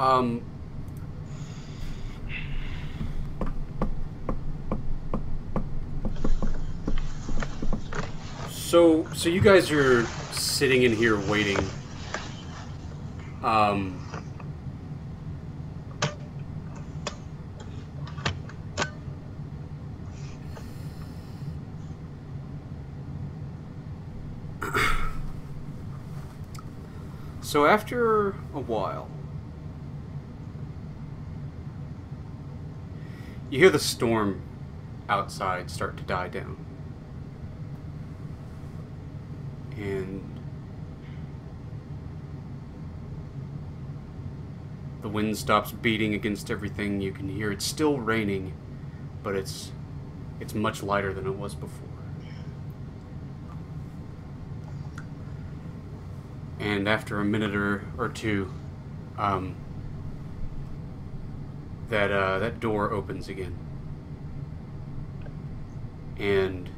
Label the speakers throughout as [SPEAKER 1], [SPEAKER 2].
[SPEAKER 1] Um. So you guys are sitting in here waiting. Um. So after a while, you hear the storm outside start to die down. And the wind stops beating against everything. You can hear it's still raining, but it's much lighter than it was before. And after a minute or two, that door opens again. And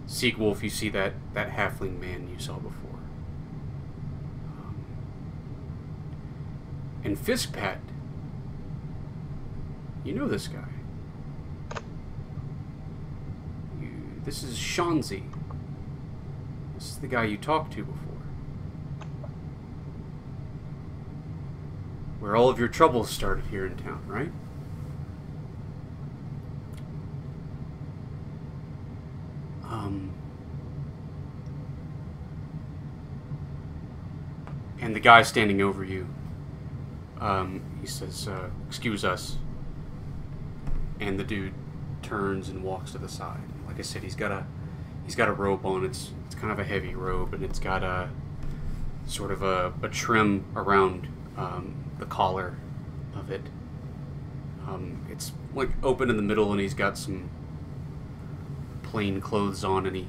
[SPEAKER 1] Seagwolf, you see that halfling man you saw before. And Fiskpat, you know this guy. This is Shanzi. This is the guy you talked to before. Where all of your troubles started here in town, right? And the guy standing over you, he says, excuse us. And the dude turns and walks to the side. Like I said, he's got a robe on. It's kind of a heavy robe, and it's got a sort of a trim around the collar of it. It's like open in the middle, and he's got some plain clothes on, and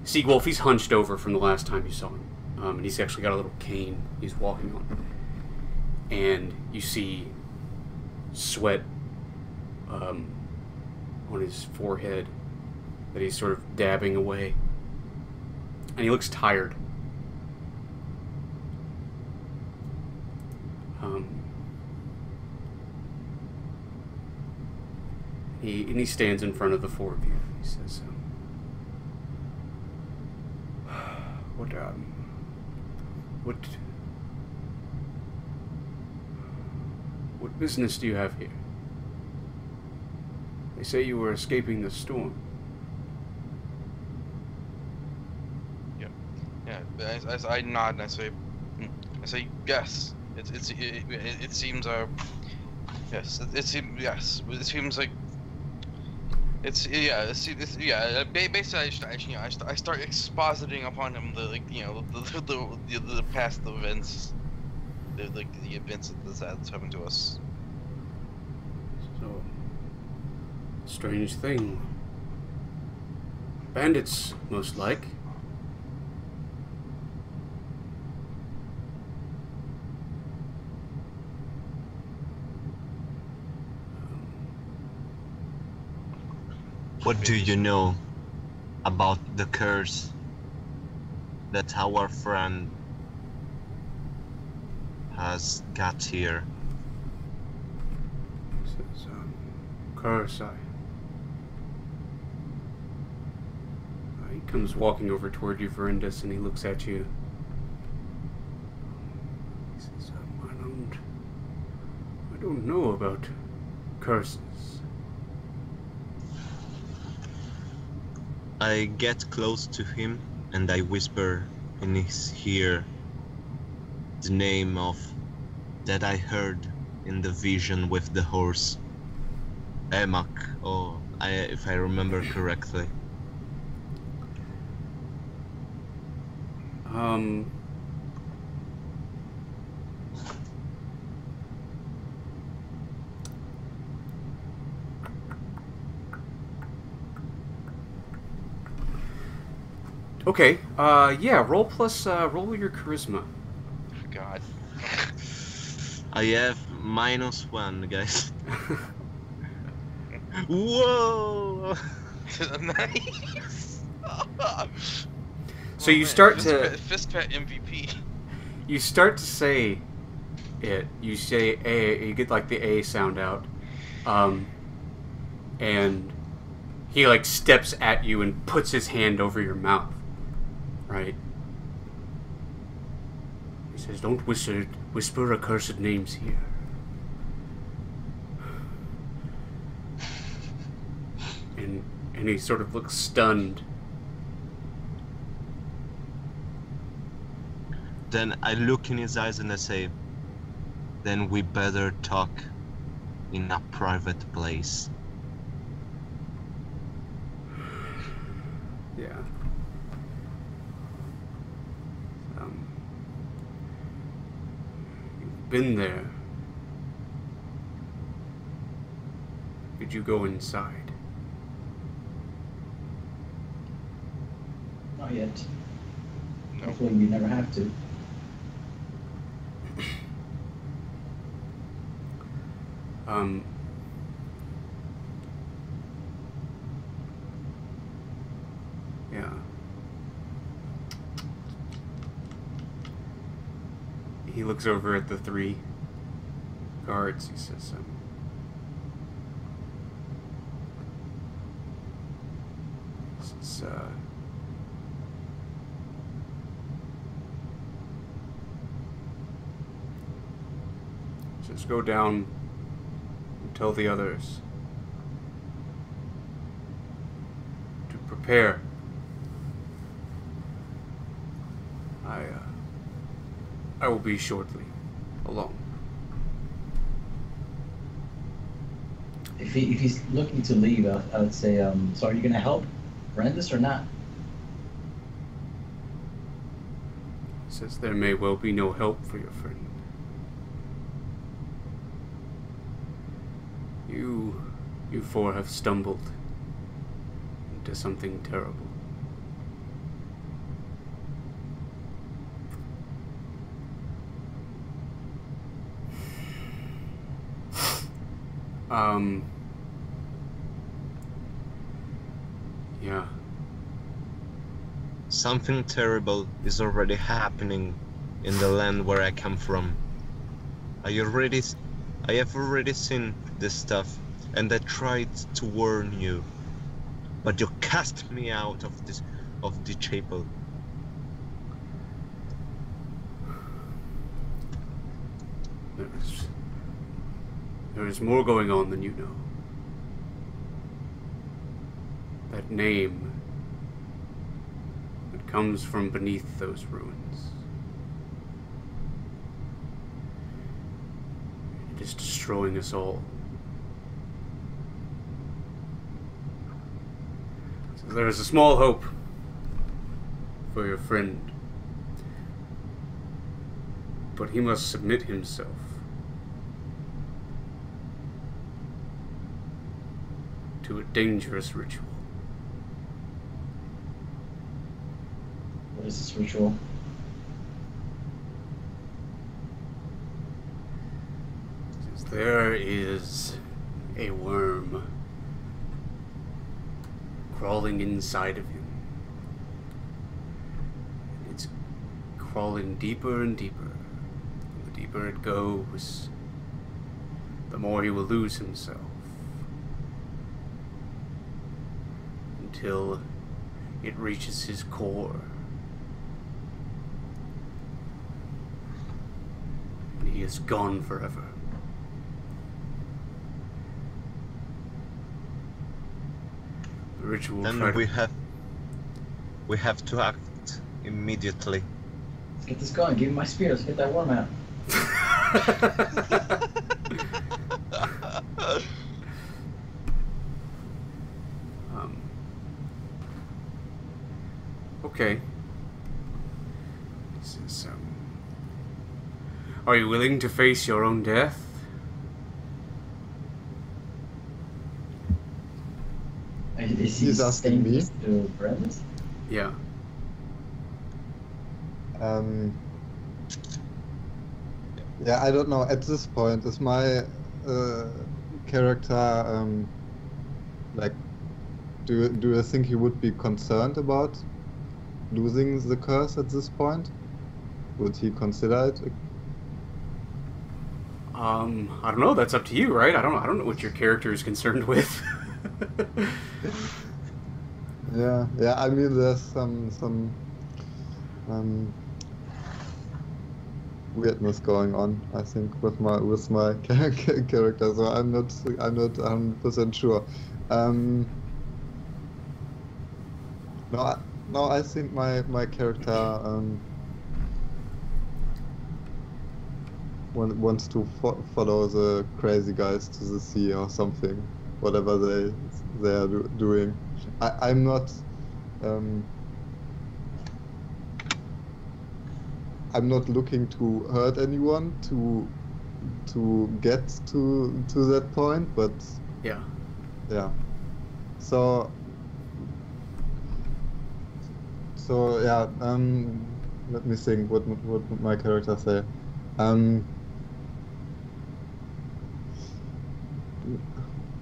[SPEAKER 1] Seagwolf, he's hunched over from the last time you saw him. And he's actually got a little cane he's walking on. And you see sweat on his forehead that he's sort of dabbing away. And he looks tired. He stands in front of the four of you. He says, What business do you have here? They say you were escaping the storm.
[SPEAKER 2] Yeah. As I nod and I say yes. It seems yes. It seems yes. It seems like basically I start expositing upon him the past events, the events that's happened to us.
[SPEAKER 1] So, strange thing. Bandits, most like.
[SPEAKER 3] What do you know about the curse that our friend has got here?
[SPEAKER 1] Says, curse, he comes walking over toward you, Verindus, and he looks at you. He says, I don't know about curses.
[SPEAKER 3] I get close to him and I whisper in his ear the name of that I heard in the vision with the horse. Emak, if I remember correctly.
[SPEAKER 1] Okay, yeah, roll your charisma.
[SPEAKER 2] God.
[SPEAKER 3] I have -1, guys. Whoa!
[SPEAKER 2] Nice!
[SPEAKER 1] So you start to...
[SPEAKER 2] Fistpat MVP.
[SPEAKER 1] You start to say it. You say A, you get like the A sound out. And he like steps at you and puts his hand over your mouth. Right? He says, "Don't whisper accursed names here." And he sort of looks stunned.
[SPEAKER 3] Then I look in his eyes and I say, "Then we better talk in a private place."
[SPEAKER 1] Yeah. You've been there. Did you go inside?
[SPEAKER 4] Not yet.
[SPEAKER 2] No.
[SPEAKER 4] Hopefully we never have to.
[SPEAKER 1] Yeah. He looks over at the 3 guards. He says, this is, just go down and tell the others to prepare. I will be shortly alone.
[SPEAKER 4] If he's looking to leave, I would say, so are you going to help Brandis or not?
[SPEAKER 1] He says there may well be no help for your friend. You 4 have stumbled into something terrible. Yeah.
[SPEAKER 3] Something terrible is already happening in the land where I come from. I have already seen this stuff, and I tried to warn you, but you cast me out of the chapel.
[SPEAKER 1] There is more going on than you know. That name that comes from beneath those ruins. It is destroying us all. So there is a small hope for your friend. But he must submit himself to a dangerous ritual.
[SPEAKER 4] What is this ritual?
[SPEAKER 1] There is a worm crawling inside of him. It's crawling deeper and deeper. The deeper it goes, the more he will lose himself. Until it reaches his core. And he is gone forever. The ritual
[SPEAKER 3] Then we have to act immediately.
[SPEAKER 4] Let's get this going. Give me my spear. Let's get that worm out.
[SPEAKER 1] Okay. This is, are you willing to face your own death?
[SPEAKER 4] Is he
[SPEAKER 5] He's asking me?
[SPEAKER 4] to Brandis?
[SPEAKER 1] Yeah.
[SPEAKER 5] Yeah, I don't know. At this point, is my character like? Do you think he would be concerned about losing the curse at this point? Would he consider it?
[SPEAKER 1] I don't know. That's up to you, right? I don't know what your character is concerned with.
[SPEAKER 5] Yeah, I mean, there's some weirdness going on, I think, with my character. So I'm not 100% sure. No, I think my character wants to follow the crazy guys to the sea or something, whatever they are doing. I'm not. I'm not looking to hurt anyone to get to that point, but
[SPEAKER 1] Yeah.
[SPEAKER 5] So yeah. Let me think. What would my character say?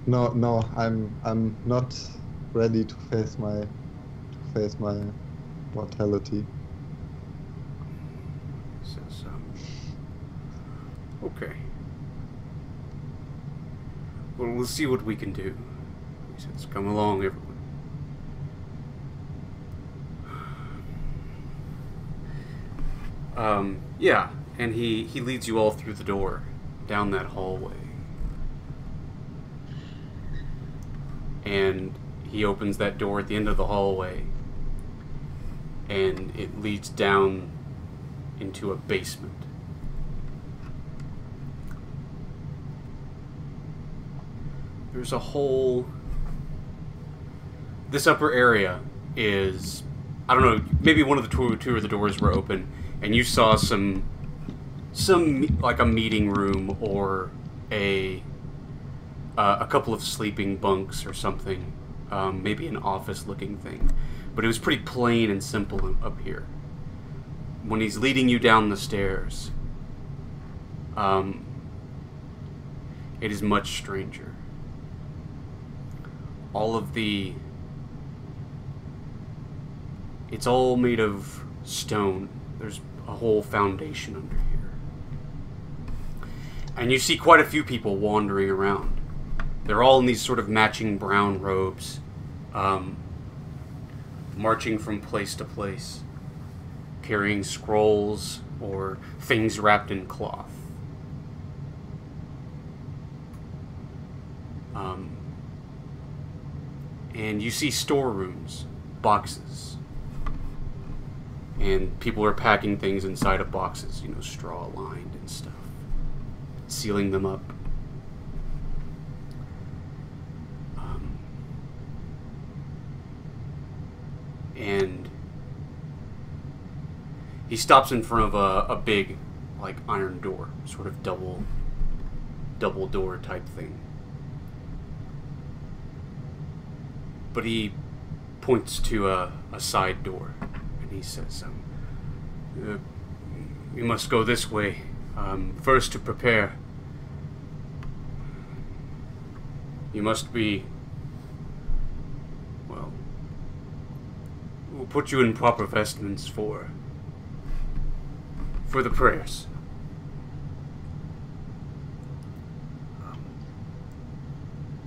[SPEAKER 5] No. I'm not ready to face my mortality.
[SPEAKER 1] Says, okay. Well, we'll see what we can do. He says, come along, everyone. Yeah, and he leads you all through the door, down that hallway. And he opens that door at the end of the hallway, and it leads down into a basement. There's a whole... This upper area is... I don't know, maybe one of the two of the doors were open, and you saw some like a meeting room or a couple of sleeping bunks or something. Maybe an office-looking thing. But it was pretty plain and simple up here. When he's leading you down the stairs, it is much stranger. All of the... It's all made of stone. There's a whole foundation under here. And you see quite a few people wandering around. They're all in these sort of matching brown robes, marching from place to place, carrying scrolls or things wrapped in cloth. And you see storerooms, boxes, and people are packing things inside of boxes, you know, straw lined and stuff, sealing them up. And he stops in front of a big, like, iron door, sort of double door type thing. But he points to a side door, and he says, "You must go this way. First, to prepare, you must be, well, we'll put you in proper vestments for the prayers."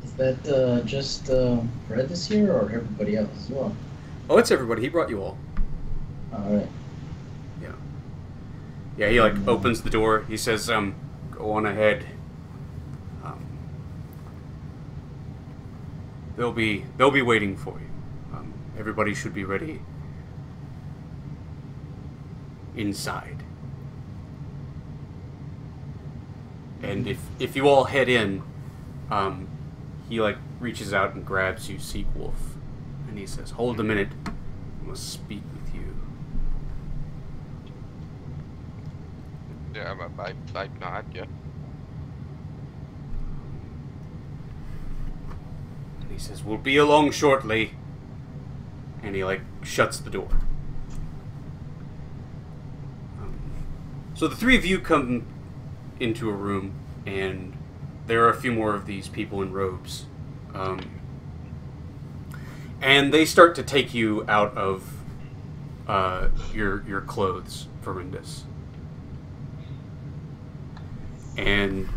[SPEAKER 4] Is that just Fred this year, or everybody else as well?
[SPEAKER 1] Oh, it's everybody. He brought you all.
[SPEAKER 4] Alright.
[SPEAKER 1] Yeah, he like opens the door. He says, "Go on ahead. They'll be waiting for you. Everybody should be ready inside. And if you all head in, he like reaches out and grabs you, Sequolf, and he says, "Hold a minute. I must speak with you."
[SPEAKER 2] Yeah, I nod, yeah.
[SPEAKER 1] And he says, "We'll be along shortly." And he like shuts the door. So the three of you come into a room, and there are a few more of these people in robes. And they start to take you out of your clothes, Verindus. And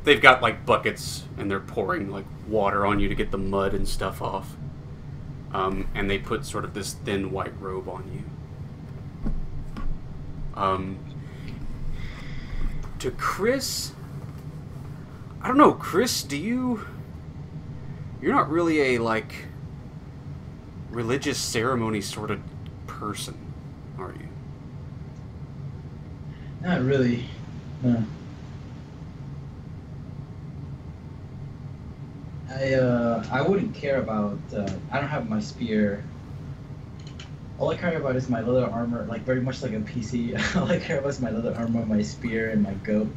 [SPEAKER 1] they've got like buckets, and they're pouring like water on you to get the mud and stuff off. And they put sort of this thin white robe on you. To Chris, I don't know, Chris, you're not really a, like, religious ceremony sort of person, are you?
[SPEAKER 4] Not really. No. I wouldn't care about. I don't have my spear. All I care about is my leather armor, like very much like a PC. All I care about is my leather armor, my spear, and my bow.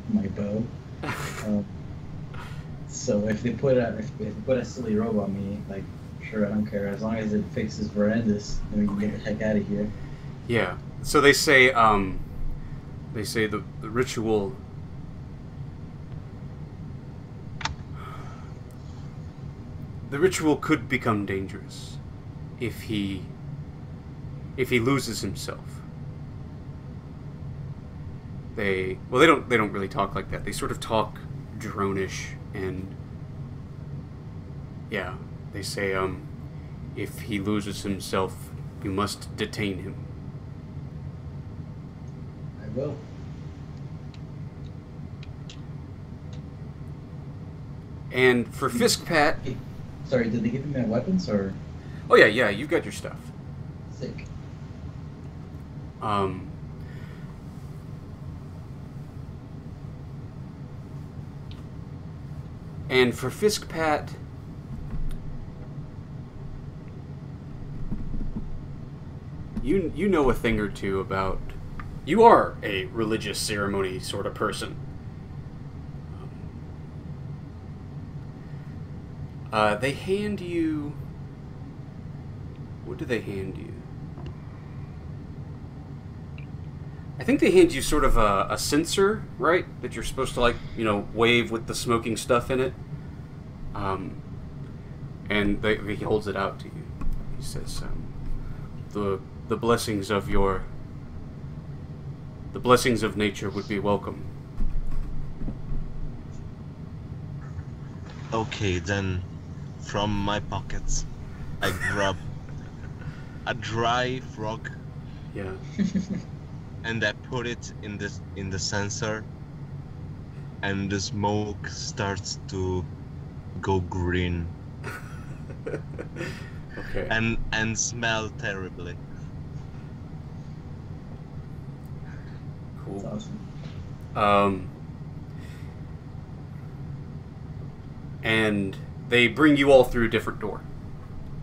[SPEAKER 4] So if they put a silly robe on me, like, sure, I don't care. As long as it fixes Verendis, then we can get the heck out of here.
[SPEAKER 1] Yeah. So they say the ritual. The ritual could become dangerous if he loses himself. They don't really talk like that. They sort of talk drone-ish, and yeah, they say if he loses himself, you must detain him.
[SPEAKER 4] I will.
[SPEAKER 1] And for Fiskpat,
[SPEAKER 4] Sorry, did they give me my weapons or?
[SPEAKER 1] oh yeah, you've got your stuff.
[SPEAKER 4] Sick.
[SPEAKER 1] And for Fiskpat, you know a thing or two about. You are a religious ceremony sort of person. They hand you. What do they hand you? I think they hand you sort of a censer, right? That you're supposed to, like, wave with the smoking stuff in it. And he holds it out to you. He says, the blessings of nature would be welcome.
[SPEAKER 3] Okay, then from my pockets, I grab a dry frog.
[SPEAKER 1] Yeah.
[SPEAKER 3] And I put it in the sensor, and the smoke starts to go green.
[SPEAKER 1] Okay.
[SPEAKER 3] And smell terribly.
[SPEAKER 1] Cool.
[SPEAKER 4] That's awesome.
[SPEAKER 1] And they bring you all through a different door.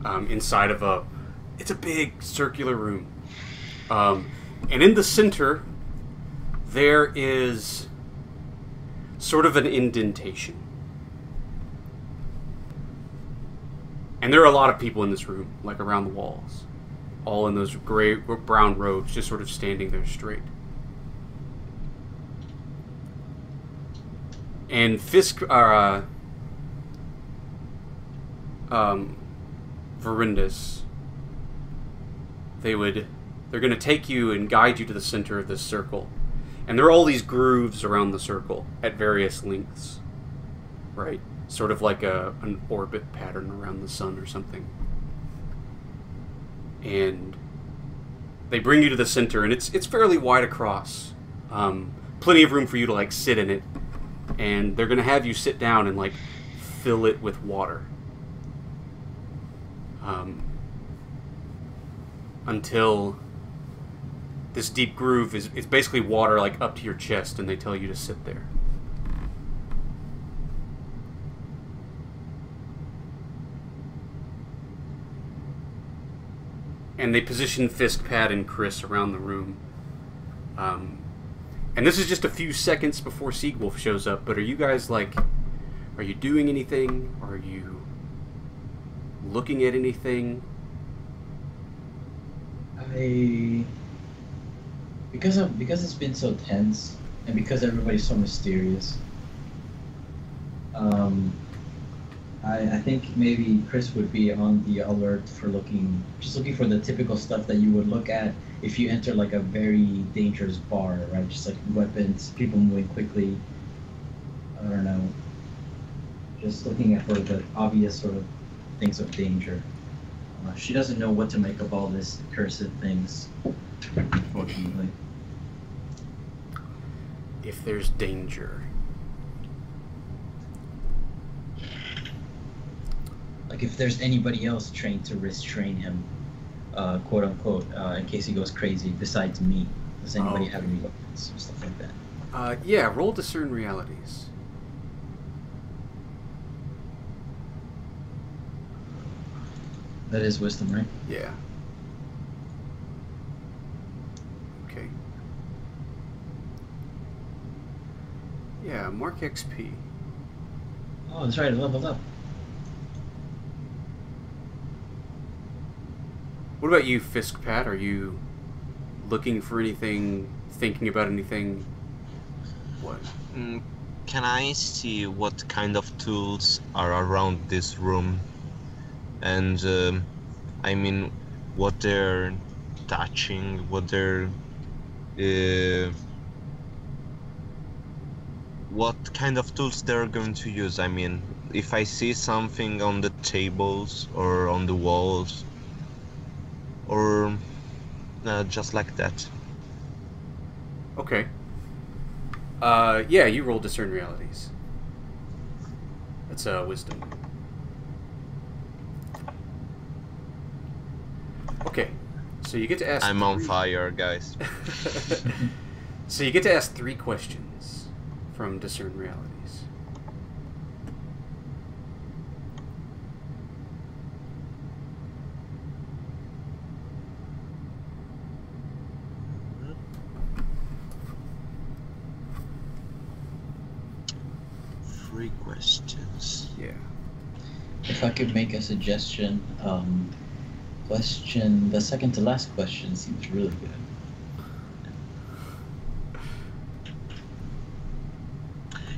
[SPEAKER 1] Inside of it's a big circular room. And in the center, there is sort of an indentation. And there are a lot of people in this room, like around the walls. All in those brown robes, just sort of standing there straight. And Verendis, they're going to take you and guide you to the center of this circle. And there are all these grooves around the circle at various lengths, right? Sort of like an orbit pattern around the sun or something. And they bring you to the center, and it's fairly wide across. Plenty of room for you to, like, sit in it. And they're going to have you sit down and, like, fill it with water. Until this deep groove it's basically water, like, up to your chest, and they tell you to sit there. And they position Fiskpat and Chris around the room. And this is just a few seconds before Seagwolf shows up, but are you guys, like, are you doing anything? Are you looking at anything?
[SPEAKER 4] Because it's been so tense, and because everybody's so mysterious, I think maybe Chris would be on the alert for looking for the typical stuff that you would look at if you enter, like, a very dangerous bar, right? Just like weapons, people moving quickly, I don't know. Just looking at for the obvious sort of things of danger. She doesn't know what to make of all this cursed things, unfortunately.
[SPEAKER 1] If there's danger.
[SPEAKER 4] Like if there's anybody else trained to restrain him, quote unquote, in case he goes crazy, besides me. Does anybody have any weapons or stuff like that?
[SPEAKER 1] Yeah, roll discern realities.
[SPEAKER 4] That is wisdom, right?
[SPEAKER 1] Yeah. Okay. Yeah, mark XP.
[SPEAKER 4] Oh, that's right, I leveled up.
[SPEAKER 1] What about you, Fisk Pat? Are you looking for anything, thinking about anything? What?
[SPEAKER 3] Can I see what kind of tools are around this room? And I mean, what they're touching, what they're what kind of tools they're going to use. I mean, if I see something on the tables or on the walls, or just like that.
[SPEAKER 1] Okay. Yeah, you roll discern realities. That's wisdom. Okay, so you get to ask.
[SPEAKER 3] I'm on fire, guys.
[SPEAKER 1] So you get to ask 3 questions from discern realities.
[SPEAKER 3] Three questions.
[SPEAKER 1] Yeah.
[SPEAKER 4] If I could make a suggestion, the second to last question seems really good.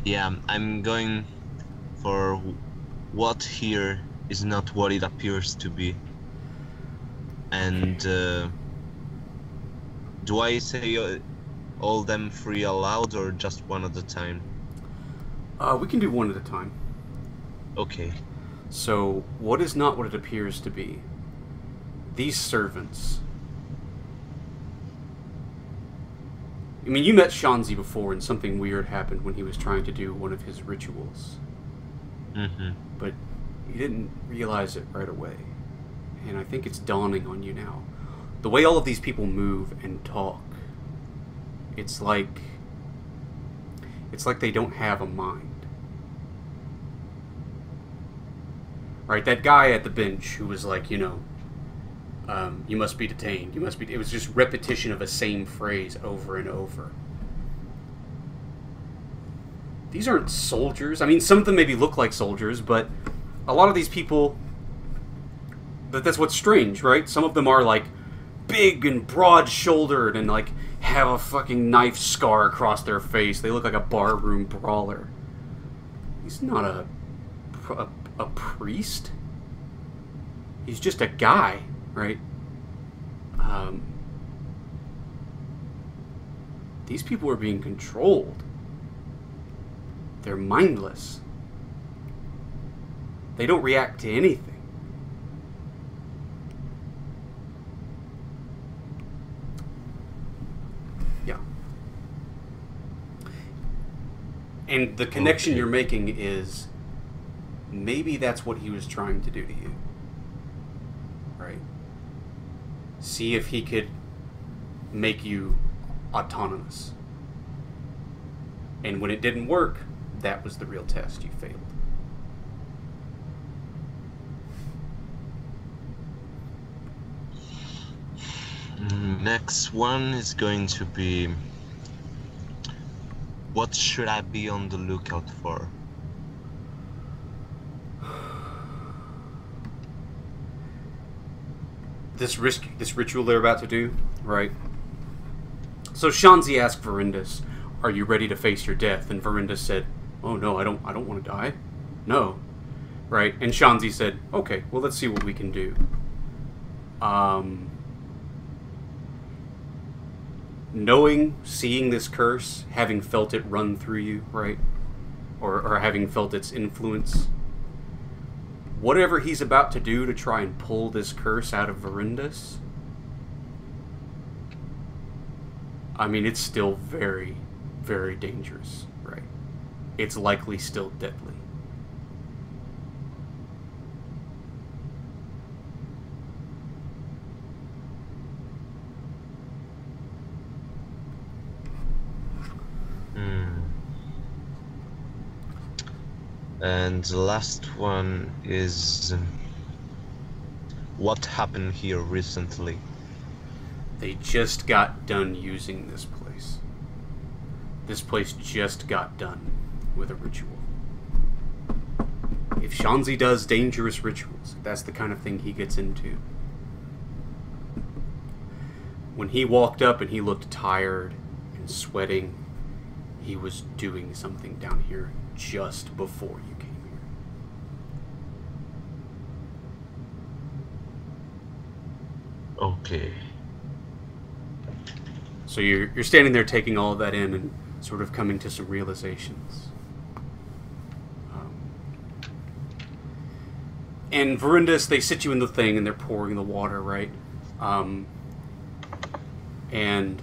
[SPEAKER 3] Yeah, I'm going for what here is not what it appears to be. And do I say all them 3 aloud or just one at a time?
[SPEAKER 1] We can do one at a time.
[SPEAKER 3] Okay.
[SPEAKER 1] So, what is not what it appears to be? These servants. I mean, you met Shanzi before and something weird happened when he was trying to do one of his rituals.
[SPEAKER 3] Mm-hmm.
[SPEAKER 1] But you didn't realize it right away. And I think it's dawning on you now. The way all of these people move and talk, it's like they don't have a mind. Right, that guy at the bench who was like, you know, you must be detained, you must be... It was just repetition of a same phrase over and over. These aren't soldiers. I mean, some of them maybe look like soldiers, but a lot of these people... That's what's strange, right? Some of them are, like, big and broad-shouldered and, like, have a fucking knife scar across their face. They look like a barroom brawler. He's not a priest. He's just a guy, right? These people are being controlled. They're mindless. They don't react to anything. Yeah. And the connection you're making is maybe that's what he was trying to do to you. Right? See if he could make you autonomous. And when it didn't work, that was the real test. You failed.
[SPEAKER 3] Next one is going to be, what should I be on the lookout for?
[SPEAKER 1] This ritual they're about to do, right? So Shanzi asked Verindus, "Are you ready to face your death?" And Verindus said, "Oh no, I don't want to die. No." Right? And Shanzi said, "Okay, well let's see what we can do." Seeing this curse, having felt it run through you, right? or having felt its influence, whatever he's about to do to try and pull this curse out of Verindus, I mean, it's still very, very dangerous, right? It's likely still deadly.
[SPEAKER 3] And the last one is what happened here recently?
[SPEAKER 1] They just got done using this place. This place just got done with a ritual. If Shanzi does dangerous rituals, that's the kind of thing he gets into. When he walked up and he looked tired and sweating, he was doing something down here just before you came here.
[SPEAKER 3] Okay.
[SPEAKER 1] So you're standing there taking all of that in and sort of coming to some realizations. And Verindus, they sit you in the thing and they're pouring the water, right? And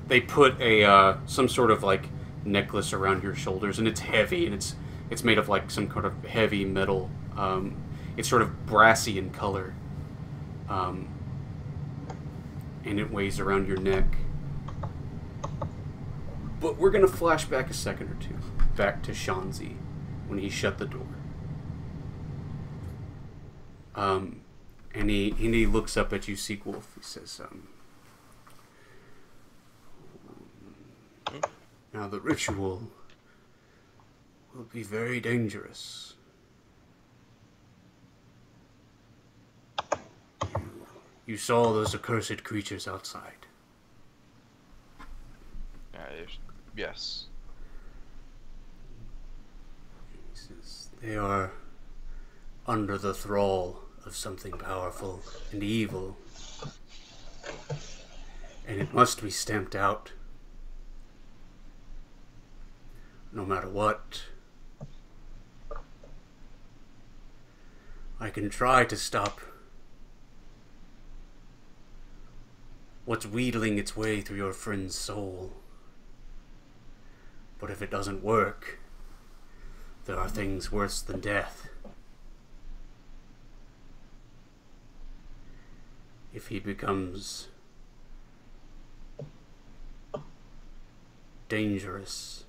[SPEAKER 1] they put a some sort of like necklace around your shoulders, and it's heavy, and it's made of like some kind of heavy metal. It's sort of brassy in color, and it weighs around your neck. But we're gonna flash back a second or two, back to Shanzi when he shut the door. And he looks up at you, Sequolf. He says, now the ritual will be very dangerous. You saw those accursed creatures outside.
[SPEAKER 2] Yes.
[SPEAKER 1] He says, they are under the thrall of something powerful and evil, and it must be stamped out, no matter what. I can try to stop what's wheedling its way through your friend's soul, but if it doesn't work, there are things worse than death. If he becomes dangerous,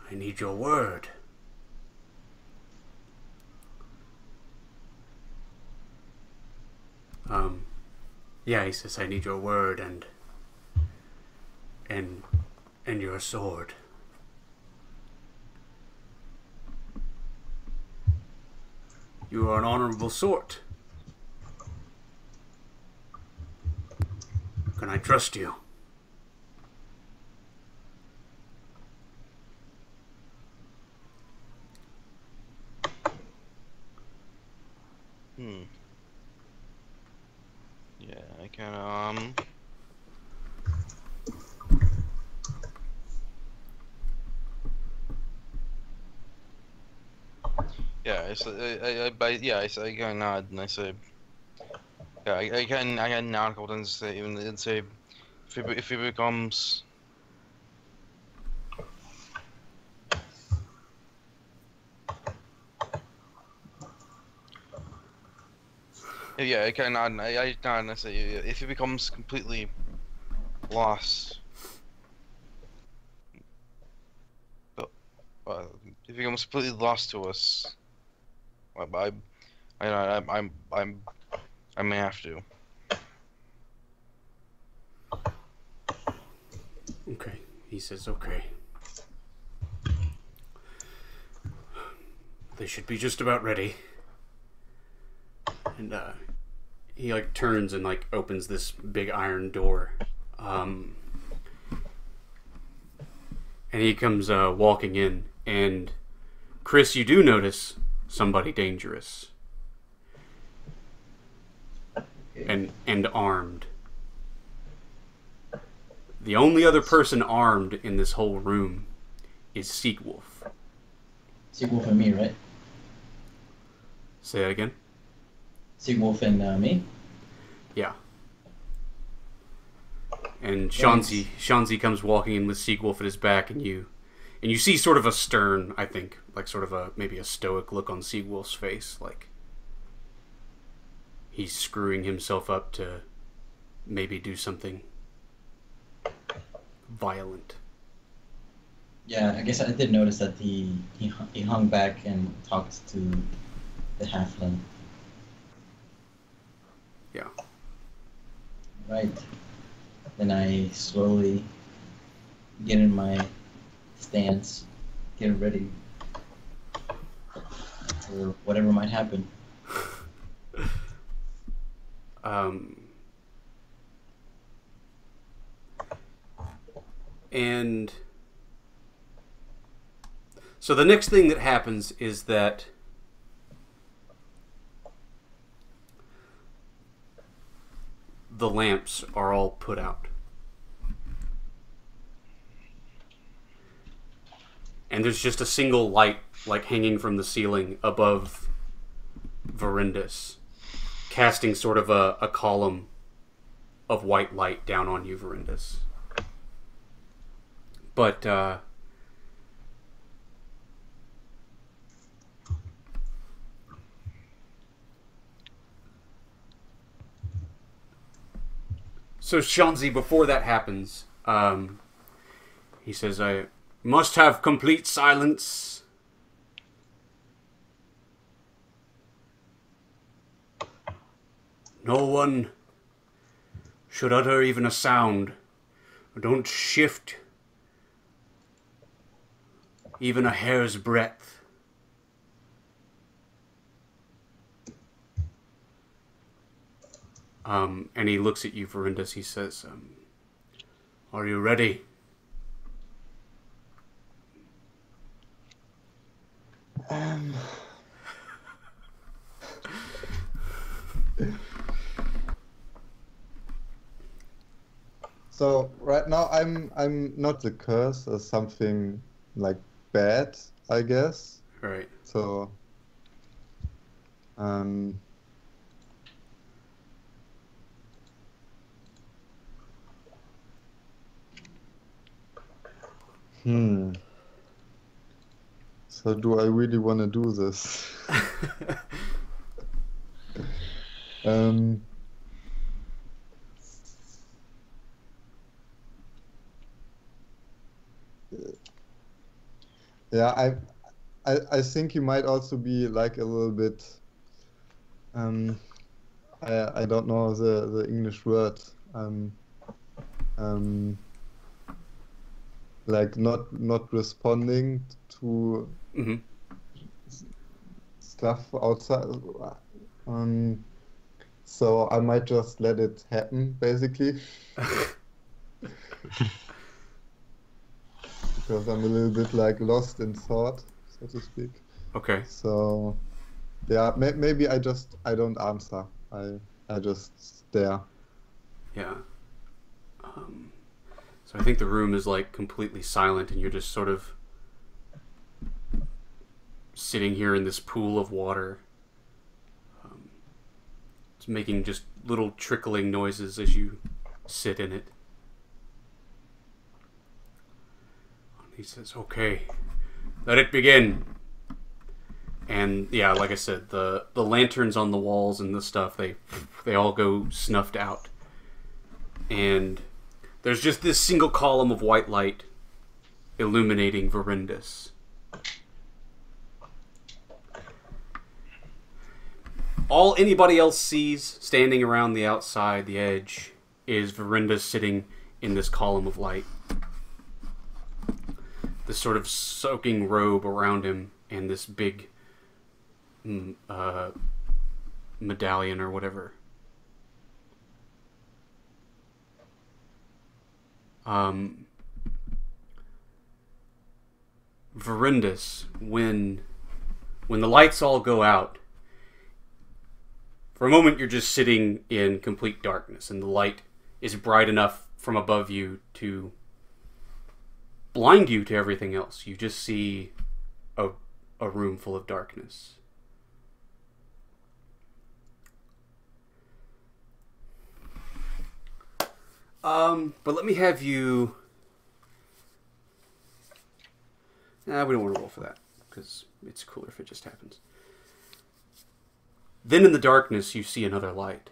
[SPEAKER 1] I need your word. Yeah, he says, I need your word and your sword. You are an honorable sort. Can I trust you?
[SPEAKER 2] Yeah, I can, yeah, I can nod, and I say, yeah, I can nod a couple times and say, if he becomes, yeah, I can nod, I nod and I say, if he becomes completely lost, if he becomes completely lost to us, I may have to.
[SPEAKER 1] Okay, he says, okay. They should be just about ready. And he like turns and like opens this big iron door. And he comes walking in, and Chris, you do notice somebody dangerous and armed. The only other person armed in this whole room is Seagwolf.
[SPEAKER 4] Seagwolf and me, right?
[SPEAKER 1] Say that again?
[SPEAKER 4] Seagwolf and me?
[SPEAKER 1] Yeah. And Shanzi comes walking in with Seagwolf at his back, and you see sort of a stern, I think, like sort of maybe a stoic look on Seagwolf's face, like he's screwing himself up to maybe do something violent.
[SPEAKER 4] Yeah, I guess I did notice that he hung back and talked to the halfling.
[SPEAKER 1] Yeah.
[SPEAKER 4] Right. Then I slowly get in my stance, get ready for whatever might happen.
[SPEAKER 1] And so the next thing that happens is that the lamps are all put out. And there's just a single light, like, hanging from the ceiling above Verindus, casting sort of a column of white light down on you, Verindus. But, so Shanzi, before that happens, he says, I must have complete silence. No one should utter even a sound. Don't shift even a hair's breadth. And he looks at you, Verindus. He says, are you ready?
[SPEAKER 5] So right now I'm not the curse or something like bad, I guess.
[SPEAKER 1] Right.
[SPEAKER 5] So So do I really want to do this? Yeah, I think you might also be like a little bit I don't know the English word, like not responding to stuff outside. So I might just let it happen, basically. Because I'm a little bit like lost in thought, so to speak.
[SPEAKER 1] Okay.
[SPEAKER 5] So yeah, maybe I don't answer. I just stare.
[SPEAKER 1] Yeah. So I think the room is like completely silent, and you're just sort of sitting here in this pool of water. It's making just little trickling noises as you sit in it. He says, okay, let it begin. And yeah, like I said, the lanterns on the walls and the stuff, they all go snuffed out. And there's just this single column of white light illuminating Verindus. All anybody else sees standing around the outside, the edge, is Verindus sitting in this column of light. This sort of soaking robe around him, and this big medallion or whatever. Verindus, when the lights all go out, for a moment you're just sitting in complete darkness, and the light is bright enough from above you to blind you to everything else. You just see a room full of darkness. But let me have you... Nah, we don't want to roll for that, because it's cooler if it just happens. Then in the darkness, you see another light.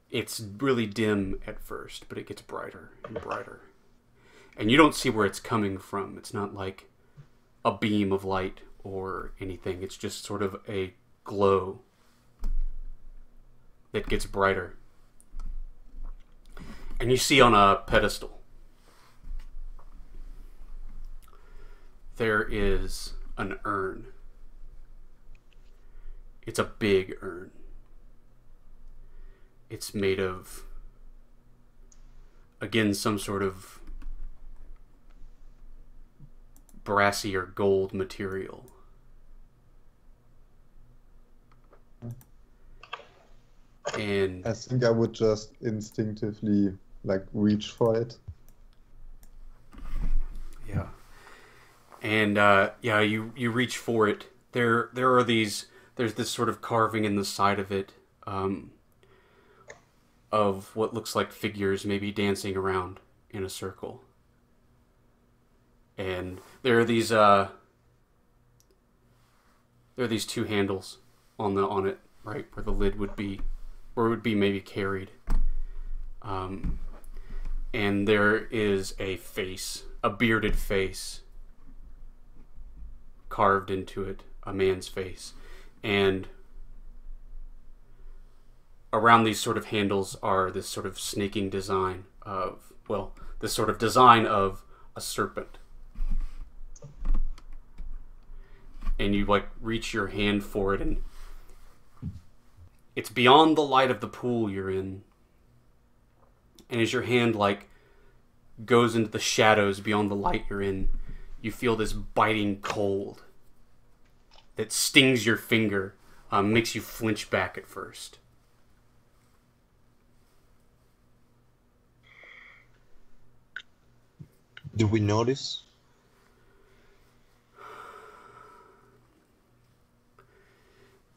[SPEAKER 1] It's really dim at first, but it gets brighter and brighter. And you don't see where it's coming from. It's not like a beam of light or anything. It's just sort of a glow that gets brighter. And you see on a pedestal, there is an urn. It's a big urn. It's made of, again, some sort of brassy or gold material. And
[SPEAKER 5] I think I would just instinctively like reach for it.
[SPEAKER 1] yeah. And yeah, you reach for it. There are these. There's this sort of carving in the side of it, of what looks like figures maybe dancing around in a circle. And there are these two handles on it, right, where the lid would be, where it would be maybe carried. And there is a face, a bearded face, carved into it, a man's face. And around these sort of handles are this sort of snaking design of, well, this sort of design of a serpent. And you like reach your hand for it, and it's beyond the light of the pool you're in. And as your hand like goes into the shadows beyond the light you're in, you feel this biting cold that stings your finger, makes you flinch back at first.
[SPEAKER 3] Do we notice?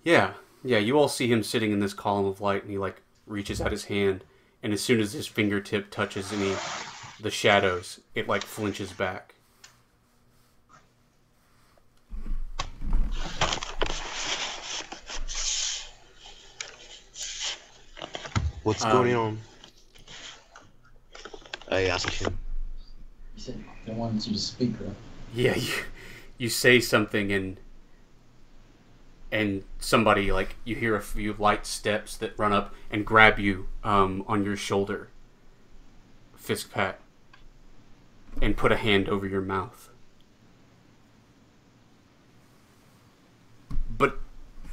[SPEAKER 1] Yeah, you all see him sitting in this column of light, and he like reaches out his hand, and as soon as his fingertip touches the shadows, it like flinches back.
[SPEAKER 3] What's going on? I ask him.
[SPEAKER 4] You said they wanted you to speak, right?
[SPEAKER 1] Yeah, you say something, and somebody, like, you hear a few light steps that run up and grab you on your shoulder, fist pat, and put a hand over your mouth. But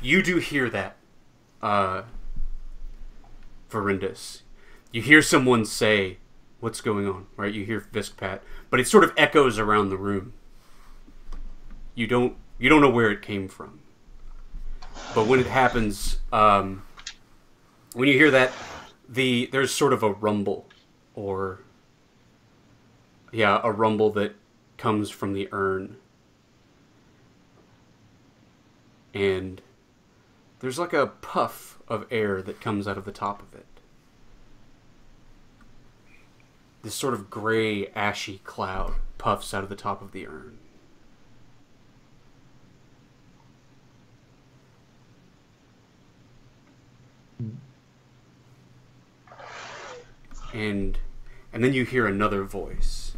[SPEAKER 1] you do hear that, Verindus. You hear someone say, "What's going on?" Right? You hear fist pat, but it sort of echoes around the room. You don't know where it came from. But when it happens, when you hear that, there's sort of a rumble, a rumble that comes from the urn. And there's like a puff of air that comes out of the top of it. This sort of gray, ashy cloud puffs out of the top of the urn. And then you hear another voice.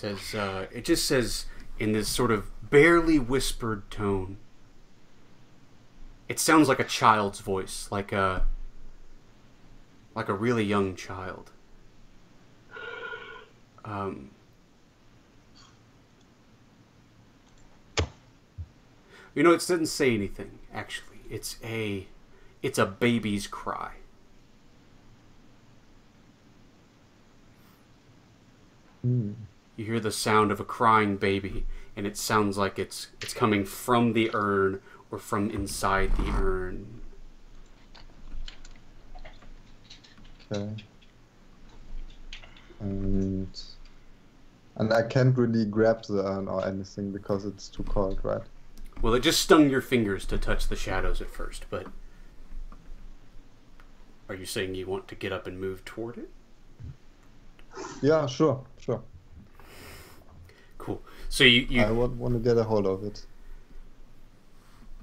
[SPEAKER 1] It just says in this sort of barely whispered tone. It sounds like a child's voice, like a really young child. You know, it doesn't say anything, actually. It's a baby's cry.
[SPEAKER 5] Hmm.
[SPEAKER 1] You hear the sound of a crying baby, and it sounds like it's coming from the urn or from inside the urn.
[SPEAKER 5] Okay. And I can't really grab the urn or anything because it's too cold, right?
[SPEAKER 1] Well, it just stung your fingers to touch the shadows at first, but are you saying you want to get up and move toward it?
[SPEAKER 5] Yeah, sure.
[SPEAKER 1] Cool. So you
[SPEAKER 5] I want to get a hold of it.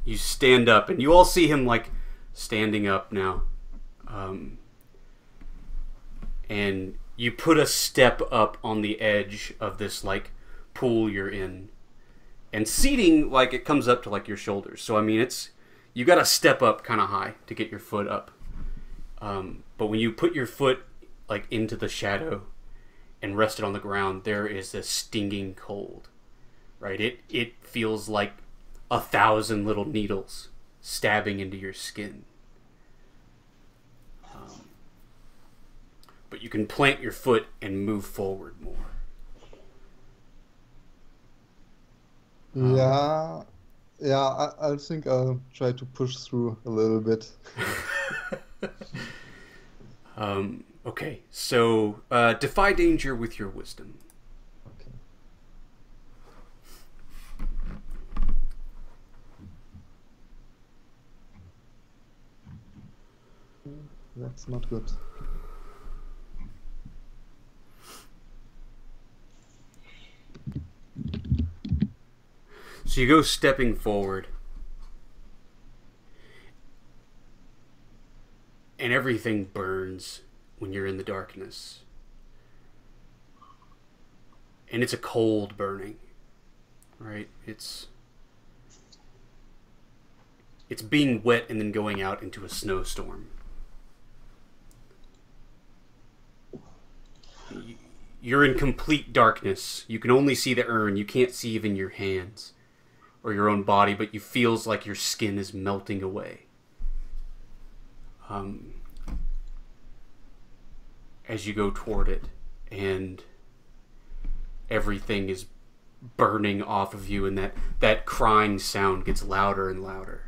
[SPEAKER 1] you stand up, and you all see him like standing up now, and you put a step up on the edge of this like pool you're in, and seating like it comes up to like your shoulders. So I mean, it's you got to step up kind of high to get your foot up. But when you put your foot like into the shadow and rest it on the ground, there is this stinging cold, right? It feels like 1,000 little needles stabbing into your skin. But you can plant your foot and move forward more.
[SPEAKER 5] I think I'll try to push through a little bit.
[SPEAKER 1] Okay, so defy danger with your wisdom.
[SPEAKER 5] Okay. That's not good.
[SPEAKER 1] So you go stepping forward, and everything burns when you're in the darkness. And it's a cold burning, right? It's being wet and then going out into a snowstorm. You're in complete darkness. You can only see the urn. You can't see even your hands or your own body, but you feels like your skin is melting away. As you go toward it, and everything is burning off of you, and that crying sound gets louder and louder.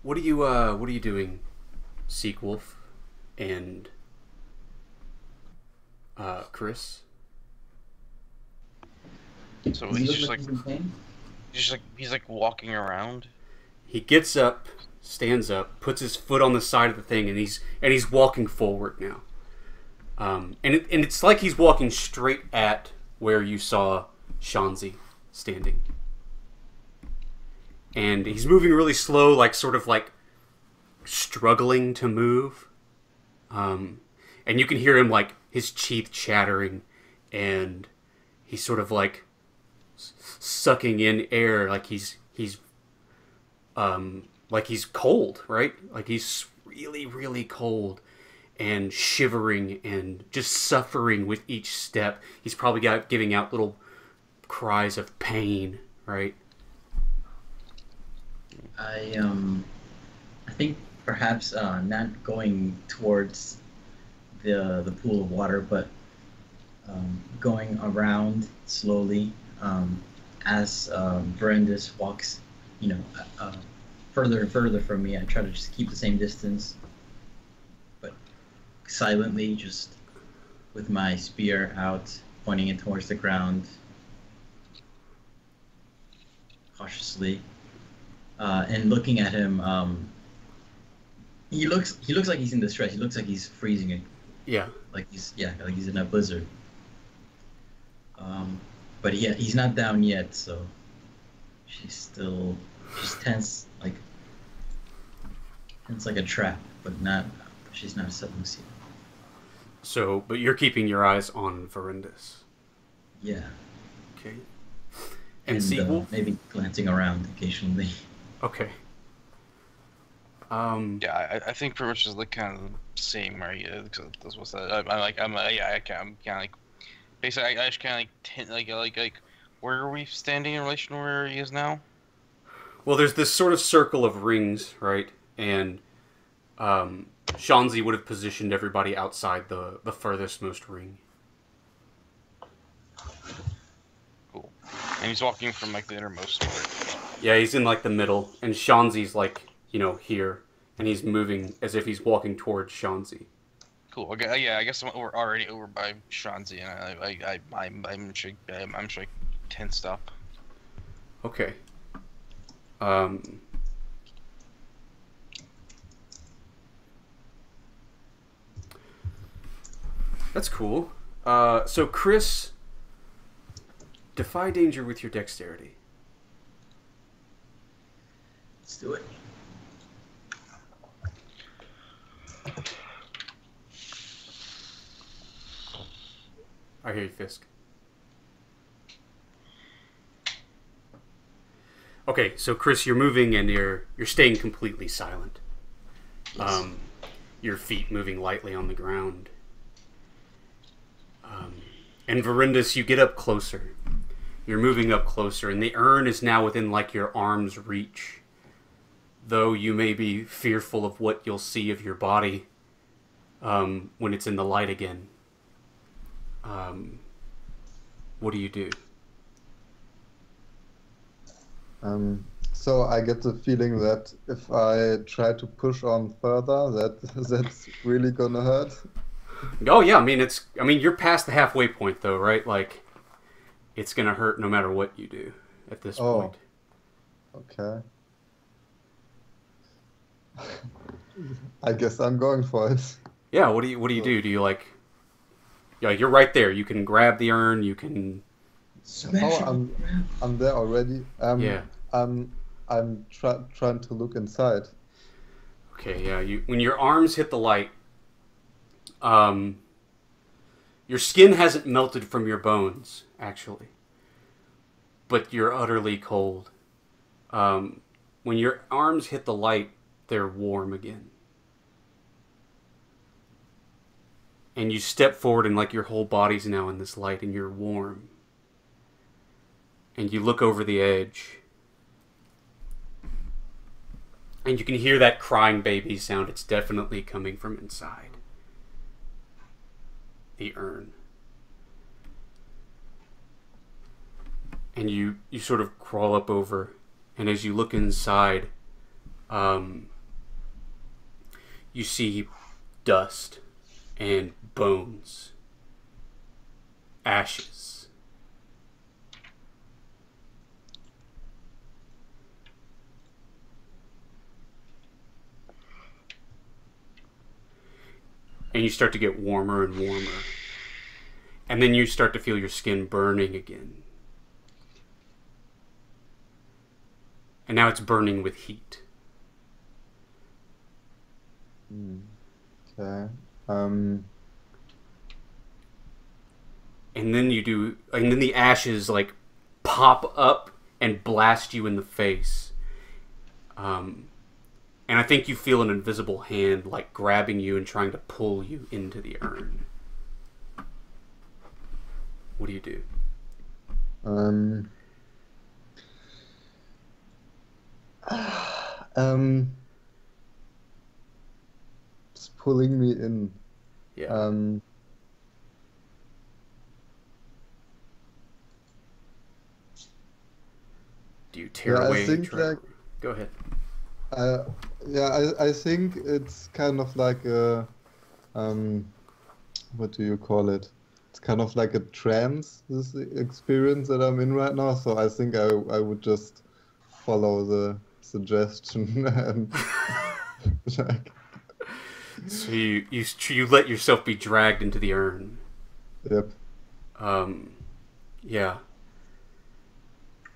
[SPEAKER 1] What are you doing, Sequolf and Chris?
[SPEAKER 2] So
[SPEAKER 4] Does he
[SPEAKER 2] he's
[SPEAKER 4] look
[SPEAKER 2] just
[SPEAKER 4] like
[SPEAKER 2] like
[SPEAKER 4] he's in pain?
[SPEAKER 2] he's like walking around.
[SPEAKER 1] He gets up, stands up, puts his foot on the side of the thing, and he's walking forward now. And it's like he's walking straight at where you saw Shanzi standing. And he's moving really slow, like sort of like struggling to move. And you can hear him like his teeth chattering, and he's sort of like sucking in air, like he's cold, right? Like he's really, really cold and shivering and just suffering with each step. He's probably giving out little cries of pain, right?
[SPEAKER 4] I think perhaps not going towards the pool of water, but going around slowly as Verendis walks, further and further from me. I try to just keep the same distance, but silently, just with my spear out, pointing it towards the ground, cautiously, and looking at him. He looks like he's in distress. He looks like he's freezing.
[SPEAKER 1] Yeah.
[SPEAKER 4] Like he's in a blizzard. But he's not down yet, so she's tense like a trap, but she's not set loose yet.
[SPEAKER 1] So, but you're keeping your eyes on Verendis.
[SPEAKER 4] Yeah.
[SPEAKER 1] Okay. And Sequolf?
[SPEAKER 4] Maybe glancing around occasionally.
[SPEAKER 1] Okay.
[SPEAKER 2] Yeah, I think pretty much is like kind of the same, right? That's what's that? I kind of like basically I just kind of like where are we standing in relation to where he is now?
[SPEAKER 1] Well, there's this sort of circle of rings, right? And Shanzi would have positioned everybody outside the furthest most ring.
[SPEAKER 2] Cool. And he's walking from like the innermost part.
[SPEAKER 1] Yeah, he's in like the middle, and Shanzi's like, here, and he's moving as if he's walking towards Shanzi.
[SPEAKER 2] Cool. Okay, yeah, I guess we're already over by Shanzi, and I'm sure like tensed up.
[SPEAKER 1] Okay. That's cool. So Chris, defy danger with your dexterity.
[SPEAKER 4] Let's do it.
[SPEAKER 1] I hear you, Fisk. Okay, so Chris, you're moving and you're staying completely silent.
[SPEAKER 4] Yes.
[SPEAKER 1] Your feet moving lightly on the ground. And Verindus, you get up closer. You're moving up closer, and the urn is now within like your arm's reach. Though you may be fearful of what you'll see of your body when it's in the light again. What do you do?
[SPEAKER 5] So I get the feeling that if I try to push on further, that's really gonna hurt.
[SPEAKER 1] Oh yeah, I mean you're past the halfway point though, right? Like it's gonna hurt no matter what you do at this point.
[SPEAKER 5] Okay. I guess I'm going for it.
[SPEAKER 1] Yeah, what do you do? Do you like yeah, you're right there. You can grab the urn, you can
[SPEAKER 4] Smash
[SPEAKER 5] Oh,
[SPEAKER 4] him.
[SPEAKER 5] I'm there already.
[SPEAKER 1] Yeah.
[SPEAKER 5] I'm trying to look inside.
[SPEAKER 1] Okay, yeah, when your arms hit the light, your skin hasn't melted from your bones, actually. But you're utterly cold. When your arms hit the light, they're warm again. And you step forward and like your whole body's now in this light and you're warm. And you look over the edge. And you can hear that crying baby sound. It's definitely coming from inside the urn. And you sort of crawl up over, and as you look inside, you see dust and bones, ashes. And you start to get warmer and warmer. And then you start to feel your skin burning again. And now it's burning with heat.
[SPEAKER 5] Okay.
[SPEAKER 1] And then the ashes like pop up and blast you in the face. And I think you feel an invisible hand like grabbing you and trying to pull you into the urn. What do you do?
[SPEAKER 5] It's pulling me in.
[SPEAKER 1] Yeah. Do you tear
[SPEAKER 5] Yeah, I
[SPEAKER 1] away? and
[SPEAKER 5] think,
[SPEAKER 1] try-
[SPEAKER 5] like-
[SPEAKER 1] Go ahead.
[SPEAKER 5] I think it's kind of like a, what do you call it? It's kind of like a trance, this experience that I'm in right now. So I think I would just follow the suggestion and like,
[SPEAKER 1] So you let yourself be dragged into the urn.
[SPEAKER 5] yep.
[SPEAKER 1] Yeah.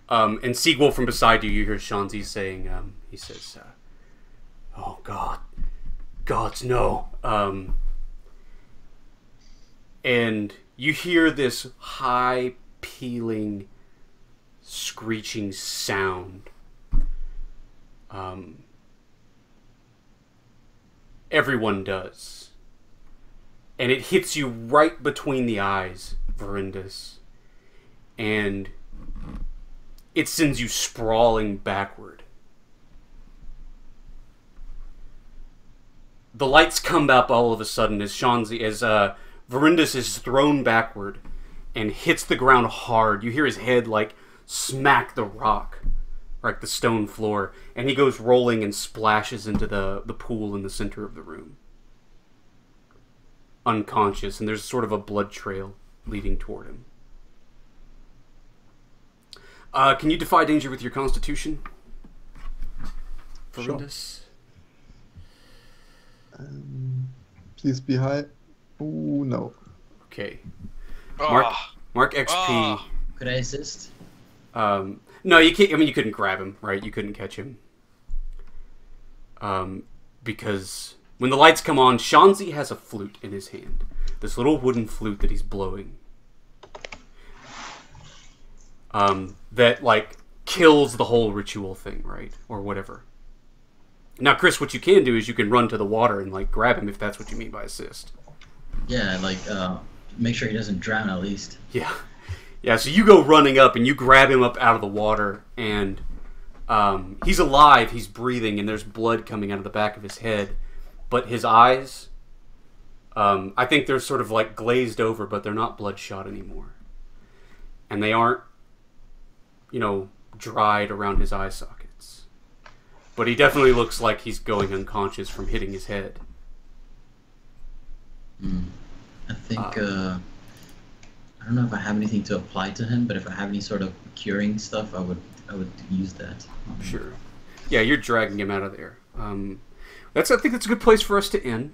[SPEAKER 1] And Seagull from beside you hear Shanzi saying, he says, oh God, gods no. And you hear this high pealing, screeching sound. Everyone does. And it hits you right between the eyes, Verindus. And it sends you sprawling backward. the lights come up all of a sudden as Verindus is thrown backward and hits the ground hard. You hear his head like smack the rock, like the stone floor, and he goes rolling and splashes into the pool in the center of the room, unconscious, and there's sort of a blood trail leading toward him. Can you defy danger with your constitution, Verindus?
[SPEAKER 5] Sure. Please be high. Ooh, no.
[SPEAKER 1] Okay.
[SPEAKER 2] Ah.
[SPEAKER 1] Mark XP.
[SPEAKER 4] Could I assist?
[SPEAKER 1] No, you can't. I mean, you couldn't grab him, right? You couldn't catch him. Because when the lights come on, Shanzi has a flute in his hand. This little wooden flute that he's blowing. That, like, kills the whole ritual thing, right? Or whatever. Now, Chris, what you can do is you can run to the water and, like, grab him if that's what you mean by assist.
[SPEAKER 4] Yeah, like, make sure he doesn't drown at least.
[SPEAKER 1] Yeah. Yeah, so you go running up and you grab him up out of the water, and he's alive, he's breathing, and there's blood coming out of the back of his head. But his eyes, I think they're sort of like glazed over, but they're not bloodshot anymore. And they aren't, dried around his eye sockets. But he definitely looks like he's going unconscious from hitting his head.
[SPEAKER 4] I think, I don't know if I have anything to apply to him, but if I have any sort of curing stuff, I would use that.
[SPEAKER 1] Sure. Yeah, you're dragging him out of there. I think that's a good place for us to end.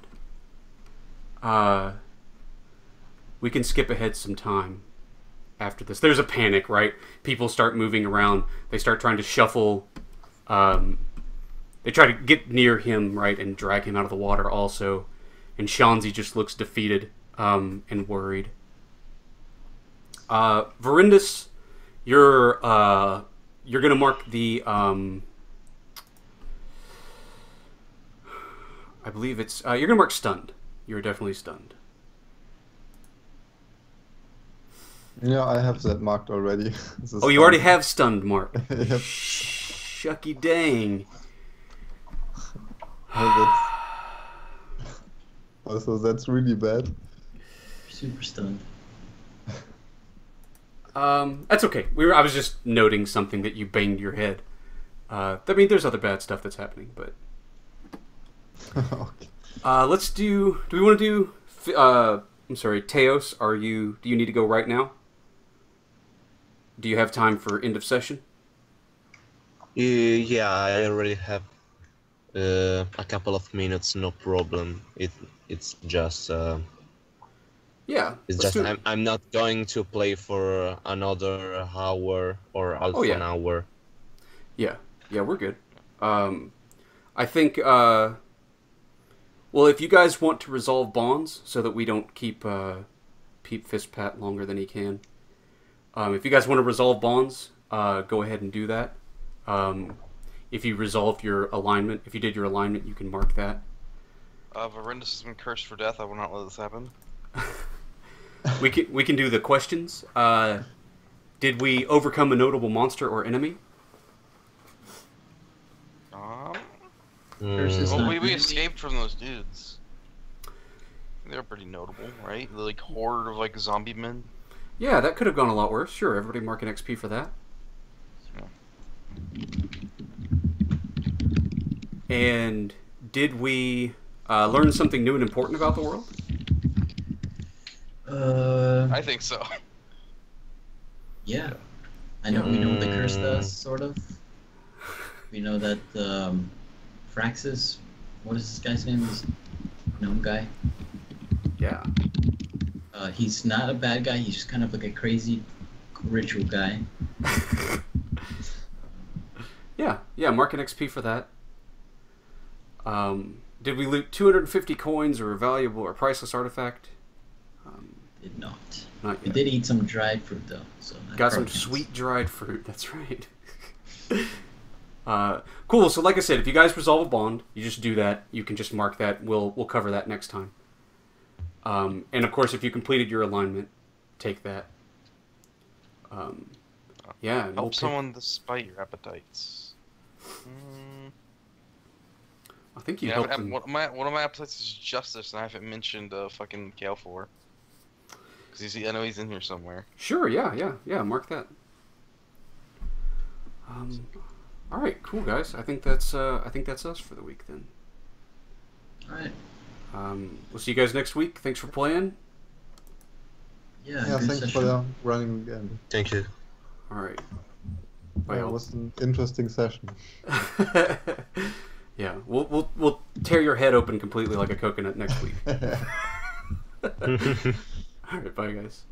[SPEAKER 1] We can skip ahead some time after this. There's a panic, right? People start moving around. They start trying to shuffle. They try to get near him, right, and drag him out of the water also. And Shanzi just looks defeated and worried. Verindus, you're gonna mark the I believe it's you're gonna mark stunned. You're definitely stunned.
[SPEAKER 5] Yeah, I have that marked already.
[SPEAKER 1] Oh, you already have stunned, Mark.
[SPEAKER 5] Yep.
[SPEAKER 1] Shucky dang.
[SPEAKER 5] Also, that's really bad.
[SPEAKER 4] Super stunned.
[SPEAKER 1] That's okay. I was just noting something that you banged your head. I mean, there's other bad stuff that's happening, but
[SPEAKER 5] Okay.
[SPEAKER 1] let's do. Do we want to do? I'm sorry, Teos. Do you need to go right now? Do you have time for end of session?
[SPEAKER 3] Yeah, I already have a couple of minutes, no problem. It's just
[SPEAKER 1] Yeah.
[SPEAKER 3] it's
[SPEAKER 1] let's
[SPEAKER 3] just
[SPEAKER 1] do it.
[SPEAKER 3] I'm not going to play for another hour or half an hour.
[SPEAKER 1] Yeah, we're good. I think. Well, if you guys want to resolve bonds so that we don't keep Peep Fistpat longer than he can, if you guys want to resolve bonds, go ahead and do that. If you resolve your alignment, if you did your alignment, you can mark that.
[SPEAKER 2] Verindus has been cursed for death. I will not let this happen.
[SPEAKER 1] We can do the questions. Did we overcome a notable monster or enemy?
[SPEAKER 4] Versus
[SPEAKER 2] Well,
[SPEAKER 4] not
[SPEAKER 2] we
[SPEAKER 4] enemy.
[SPEAKER 2] escaped from those dudes. They're pretty notable, right? The horde of zombie men.
[SPEAKER 1] Yeah, that could have gone a lot worse. Sure, everybody mark an XP for that. And did we learn something new and important about the world?
[SPEAKER 2] I think so.
[SPEAKER 4] Yeah. We know what the curse does, sort of. We know that Fraxis, what is this guy's name? This gnome guy.
[SPEAKER 1] Yeah.
[SPEAKER 4] He's not a bad guy. He's just kind of like a crazy ritual guy.
[SPEAKER 1] Yeah. Mark an XP for that. Did we loot 250 coins or a valuable or priceless artifact?
[SPEAKER 4] Did not.
[SPEAKER 1] Not
[SPEAKER 4] We
[SPEAKER 1] yet.
[SPEAKER 4] did eat some dried fruit though, so that
[SPEAKER 1] Got some
[SPEAKER 4] probably counts.
[SPEAKER 1] sweet dried fruit. That's right. Cool. So, like I said, if you guys resolve a bond, you just do that. You can just mark that. We'll cover that next time. And of course, if you completed your alignment, take that. Yeah. And
[SPEAKER 2] Help someone despite your appetites.
[SPEAKER 1] I think you
[SPEAKER 2] Yeah,
[SPEAKER 1] helped him.
[SPEAKER 2] one of my appetites is justice, and I haven't mentioned fucking Gale 4. Because I know he's in here somewhere.
[SPEAKER 1] Sure, yeah. Mark that. All right, cool guys. I think that's us for the week then.
[SPEAKER 4] All right.
[SPEAKER 1] We'll see you guys next week. Thanks for playing.
[SPEAKER 4] Yeah.
[SPEAKER 5] Yeah,
[SPEAKER 4] good
[SPEAKER 5] thanks
[SPEAKER 4] session.
[SPEAKER 5] for running again.
[SPEAKER 3] Thank you.
[SPEAKER 1] All right. Bye.
[SPEAKER 5] It
[SPEAKER 1] all.
[SPEAKER 5] was an interesting session.
[SPEAKER 1] Yeah, we'll tear your head open completely like a coconut next week. All right, bye guys.